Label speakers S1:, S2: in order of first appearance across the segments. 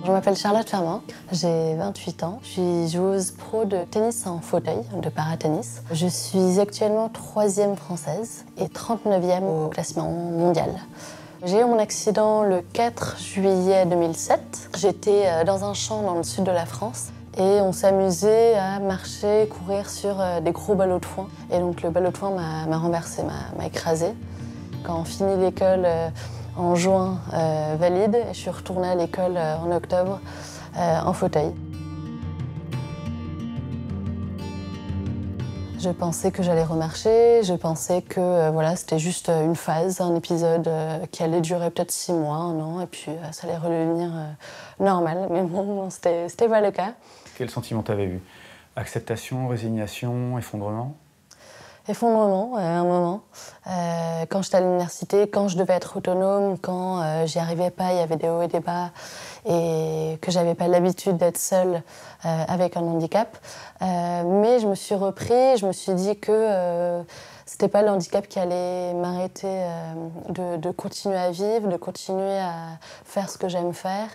S1: Je m'appelle Charlotte Fermant, j'ai 28 ans. Je suis joueuse pro de tennis en fauteuil, de paratennis. Je suis actuellement 3e française et 39e au classement mondial. J'ai eu mon accident le 4 juillet 2007. J'étais dans un champ dans le sud de la France et on s'amusait à marcher, courir sur des gros ballots de foin. Et donc le ballot de foin m'a renversé, m'a écrasé. Quand on finit l'école en juin valide, je suis retournée à l'école en octobre en fauteuil. Je pensais que j'allais remarcher, je pensais que voilà, c'était juste une phase, un épisode qui allait durer peut-être 6 mois, 1 an, et puis ça allait redevenir normal. Mais bon, c'était pas le cas.
S2: Quel sentiment t'avais eu? Acceptation, résignation, effondrement?
S1: Effondrement, un moment. Quand j'étais à l'université, quand je devais être autonome, quand j'y arrivais pas, il y avait des hauts et des bas, et que j'avais pas l'habitude d'être seule avec un handicap. Mais je me suis repris, je me suis dit que c'était pas le handicap qui allait m'arrêter de continuer à vivre, de continuer à faire ce que j'aime faire.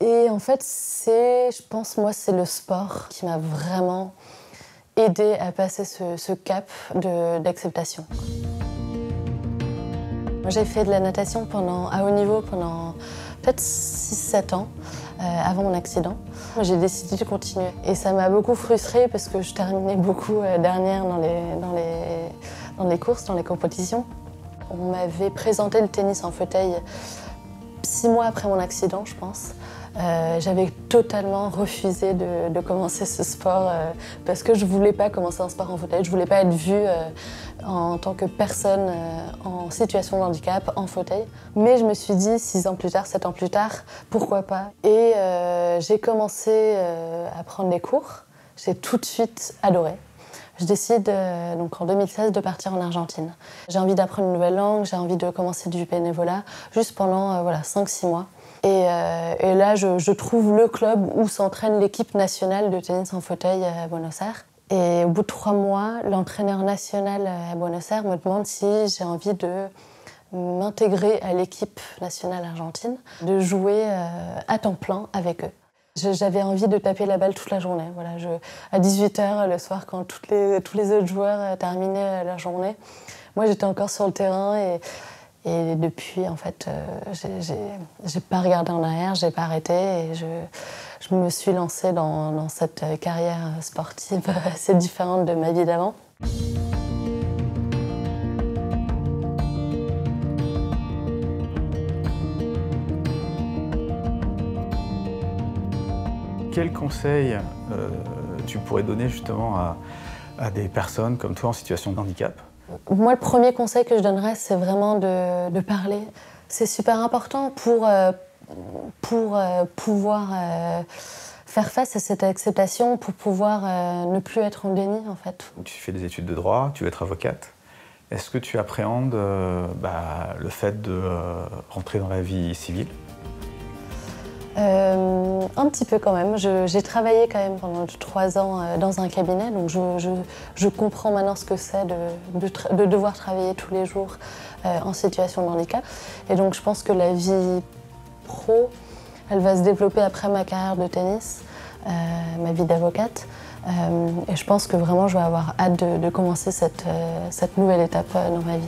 S1: Et en fait, je pense, moi, c'est le sport qui m'a vraiment aidé à passer ce cap d'acceptation. J'ai fait de la natation à haut niveau pendant peut-être 6-7 ans avant mon accident. J'ai décidé de continuer et ça m'a beaucoup frustrée parce que je terminais beaucoup dernière dans les courses, dans les compétitions. On m'avait présenté le tennis en fauteuil 6 mois après mon accident, je pense. J'avais totalement refusé de commencer ce sport parce que je voulais pas commencer un sport en fauteuil, je voulais pas être vue en tant que personne en situation de handicap en fauteuil. Mais je me suis dit 6 ans plus tard, 7 ans plus tard, pourquoi pas? Et j'ai commencé à prendre des cours, j'ai tout de suite adoré. Je décide donc en 2016 de partir en Argentine. J'ai envie d'apprendre une nouvelle langue, j'ai envie de commencer du bénévolat juste pendant 5-6 mois. Et là, je trouve le club où s'entraîne l'équipe nationale de tennis en fauteuil à Buenos Aires. Et au bout de 3 mois, l'entraîneur national à Buenos Aires me demande si j'ai envie de m'intégrer à l'équipe nationale argentine, de jouer à temps plein avec eux. J'avais envie de taper la balle toute la journée. Voilà, à 18h le soir, quand tous les autres joueurs terminaient leur journée, moi j'étais encore sur le terrain et depuis, en fait, j'ai pas regardé en arrière, j'ai pas arrêté et je me suis lancée dans cette carrière sportive assez différente de ma vie d'avant.
S2: Quel conseil tu pourrais donner justement à des personnes comme toi en situation de handicap?
S1: Moi, le premier conseil que je donnerais, c'est vraiment de parler. C'est super important pour pouvoir faire face à cette acceptation, pour pouvoir ne plus être en déni, en fait.
S2: Tu fais des études de droit, tu veux être avocate. Est-ce que tu appréhendes le fait de rentrer dans la vie civile?
S1: Un petit peu quand même. J'ai travaillé quand même pendant 3 ans dans un cabinet, donc je comprends maintenant ce que c'est de devoir travailler tous les jours en situation de handicap. Et donc je pense que la vie pro, elle va se développer après ma carrière de tennis, ma vie d'avocate. Et je pense que vraiment je vais avoir hâte de commencer cette nouvelle étape dans ma vie.